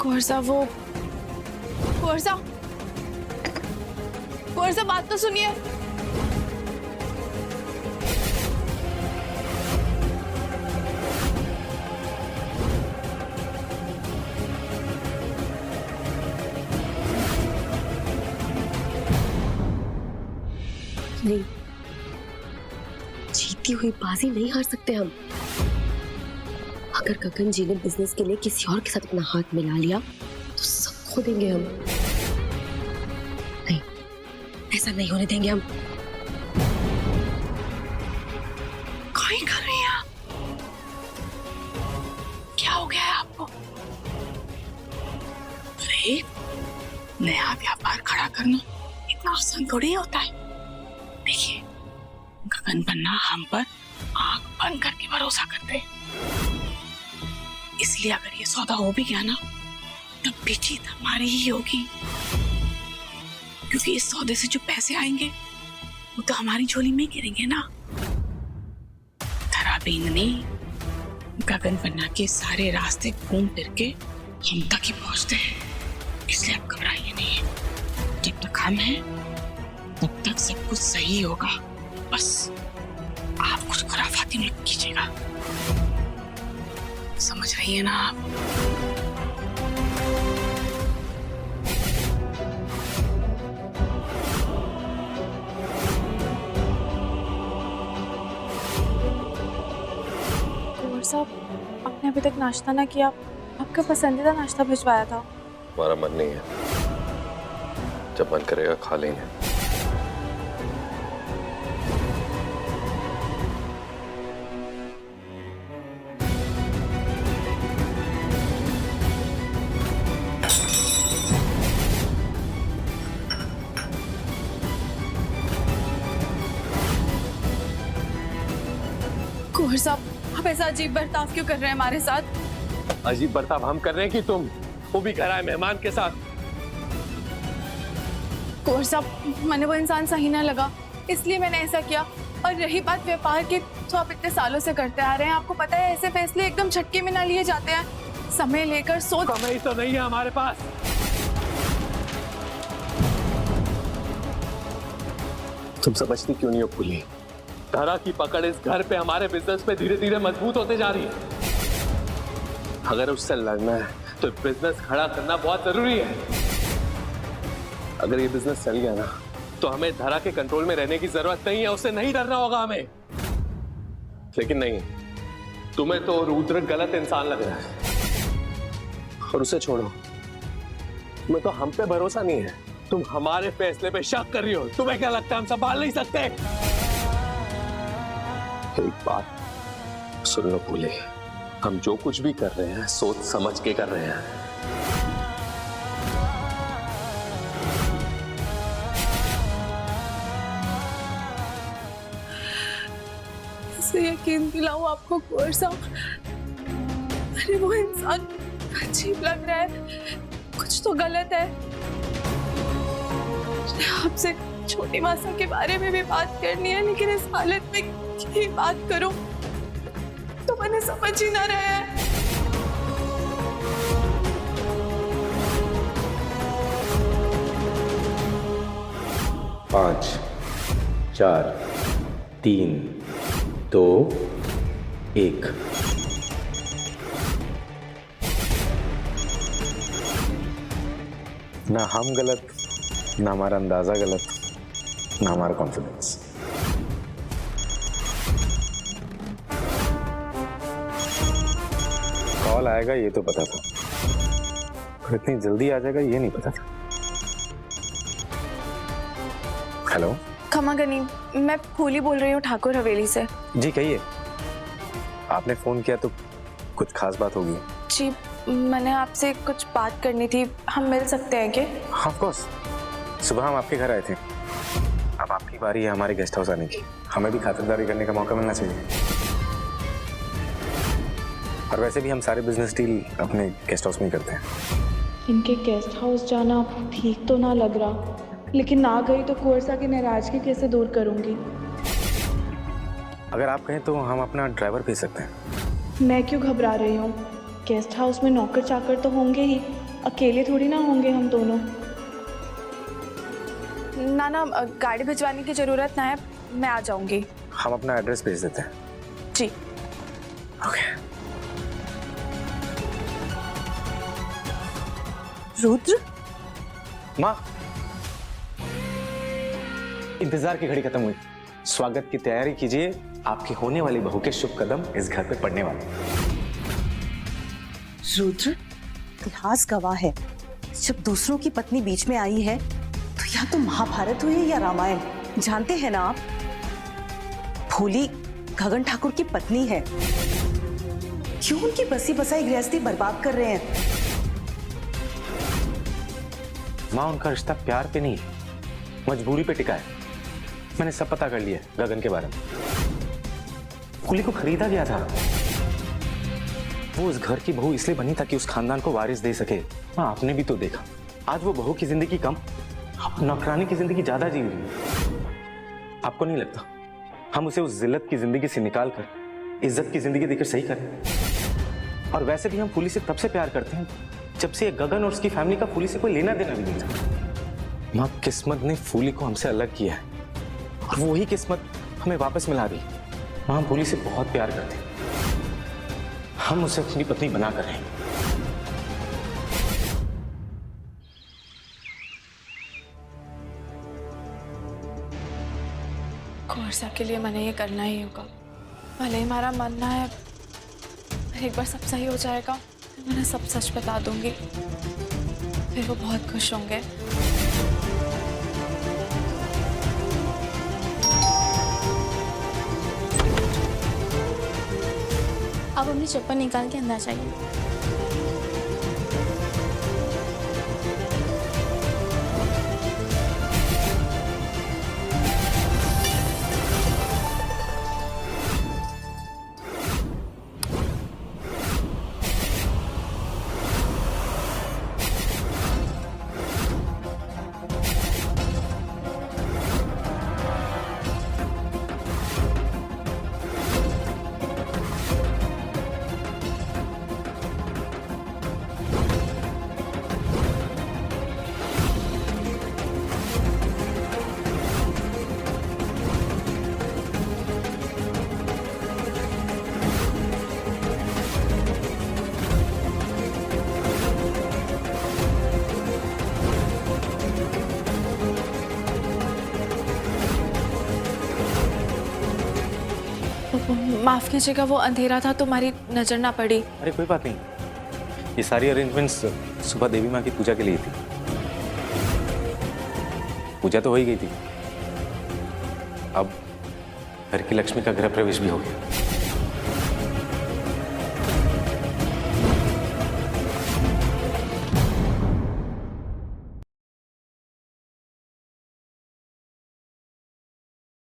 कुंवर साहब बात तो सुनिए। नहीं, जीती हुई बाजी नहीं हार सकते हम। अगर गगन जी ने बिजनेस के लिए किसी और के साथ अपना हाथ मिला लिया तो सब खो देंगे हम। नहीं, ऐसा नहीं होने देंगे हम। क्या कर रही हैं आप? क्या हो गया है आपको? अरे नया व्यापार खड़ा करना इतना आसान थोड़ी होता है। देखिए, गगन पन्ना हम पर आंख बंद करके भरोसा करते हैं, इसलिए अगर ये सौदा हो भी गया ना तब भी जीत हमारी ही होगी, क्योंकि इस सौदे से जो पैसे आएंगे वो तो हमारी झोली में गिरेंगे ना। धराबीन ने गगन पन्ना के सारे रास्ते घूम फिर के हम तक ही पहुंचते हैं, इसलिए आप घबराइए नहीं। जब तक हम हैं तब तक सब कुछ सही होगा। बस आप कुछ खुराफाती मत कीजिएगा, समझ रही है ना आप? कुंवर साहब, आपने अभी तक नाश्ता ना किया। आपका पसंदीदा नाश्ता भिजवाया था। हमारा मन नहीं है, जब मन करेगा खा लेंगे। कुंवर साहब, आप ऐसा अजीब बर्ताव क्यों कर रहे हैं हमारे साथ? अजीब बर्ताव हम कर रहे हैं कि तुम, वो भी करा है मेहमान के साथ। कुंवर साहब, मैंने वो इंसान सही ना लगा, इसलिए मैंने ऐसा किया। और रही बात व्यापार की, तो आप इतने सालों से करते आ रहे हैं, आपको पता है ऐसे फैसले एकदम झटके में ना लिए जाते हैं। समय लेकर सोच। समय तो नहीं है हमारे पास। तुम समझती क्यों नहीं हो फूली? धरा की पकड़ इस घर पे हमारे बिजनेस पे धीरे धीरे मजबूत होते जा रही है। अगर उससे लड़ना है तो बिजनेस खड़ा करना बहुत जरूरी है। अगर ये बिजनेस चल गया ना तो हमें धरा के कंट्रोल में रहने की जरूरत नहीं है, उससे नहीं डरना होगा हमें। लेकिन नहीं, तुम्हें तो रुद्र गलत इंसान लग रहा है, और उसे छोड़ो। तुम्हें तो हम पे भरोसा नहीं है, तुम हमारे फैसले पे शक कर रही हो। तुम्हें क्या लगता है हम संभाल नहीं सकते? एक बात सुन लो फूले, हम जो कुछ भी कर रहे हैं सोच समझ के कर रहे हैं। कैसे यकीन दिलाऊं आपको कुंवर साहब? अरे वो इंसान अजीब लग रहा है, कुछ तो गलत है। आपसे छोटी मासा के बारे में भी बात करनी है, लेकिन इस हालत में की बात करूं तो मैंने समझ ही ना रहा है। पाँच, 4, 3, 2, 1। ना हम गलत, ना हमारा अंदाजा गलत, ना हमारा कॉन्फिडेंस। कॉल आएगा ये तो पता था, पर इतनी जल्दी आ जाएगा ये नहीं पता था। हेलो, खमा गनी, मैं फूली बोल रही हूँ ठाकुर हवेली से। जी कहिए। आपने फोन किया तो कुछ खास बात होगी? जी, मैंने आपसे कुछ बात करनी थी, हम मिल सकते हैं क्या? Of course. सुबह हम आपके घर आए थे, अब आपकी बारी है हमारे गेस्ट हाउस आने की। हमें भी खातिरदारी करने का मौका मिलना चाहिए। और वैसे भी हम सारे बिजनेस डील अपने गेस्ट हाउस में ही करते हैं। इनके गेस्ट हाउस जाना ठीक तो ना लग रहा, लेकिन ना गई तो कुंवर साहब की नाराजगी कैसे दूर करूंगी? अगर आप कहें तो हम अपना ड्राइवर भेज सकते हैं। मैं क्यों घबरा रही हूँ? गेस्ट हाउस में नौकर चाकर तो होंगे ही, अकेले थोड़ी ना होंगे हम दोनों। ना ना, गाड़ी भिजवाने की ज़रूरत ना है, मैं आ जाऊंगी। हम अपना एड्रेस भेज देते हैं। जी। ओके। रुद्र, माँ, इंतजार की घड़ी खत्म हुई। स्वागत की तैयारी कीजिए, आपकी होने वाली बहू के शुभ कदम इस घर पे पड़ने वाले। रुद्र, इतिहास गवाह है, जब दूसरों की पत्नी बीच में आई है तो या तो महाभारत हुई या रामायण। जानते हैं ना आप, भोली गगन ठाकुर की पत्नी है। क्यों उनकी बसी बसाई गृहस्थी बर्बाद कर रहे हैं? माँ, उनका रिश्ता प्यार पे नहीं, मजबूरी पे टिका है। मैंने सब पता कर लिया गगन के बारे में। फूली को खरीदा गया था। वो उस घर की बहू इसलिए बनी ताकि उस खानदान को वारिस दे सके। हाँ, आपने भी तो देखा, आज वो बहू की जिंदगी कम, नौकरानी की जिंदगी ज्यादा जी रही है। आपको नहीं लगता हम उसे उस जिल्लत की जिंदगी से निकाल कर इज्जत की जिंदगी देकर सही करें? और वैसे भी हम फूली से तब से प्यार करते हैं जब से ये गगन और उसकी फैमिली का फूली से कोई लेना देना भी नहीं था। माँ, किस्मत ने फूली को हमसे अलग किया है और वही किस्मत हमें वापस मिला दी। माँ, हम फूली से बहुत प्यार करते हैं, हम उसे अपनी पत्नी बनाकर रहेंगे। कोर्सा के लिए मैंने ये करना ही होगा। भले ही हमारा मानना है, पर एक बार सब सही हो जाएगा, मैं उन्हें सब सच बता दूंगी, फिर वो बहुत खुश होंगे। अब अपनी चप्पल निकाल के अंदर जाइए। माफ कीजिएगा, वो अंधेरा था, तुम्हारी नजर ना पड़ी। अरे कोई बात नहीं, ये सारी अरेंजमेंट्स सुबह देवी माँ की पूजा के लिए थी। पूजा तो हो ही गई थी, अब घर की लक्ष्मी का गृह प्रवेश भी हो गया।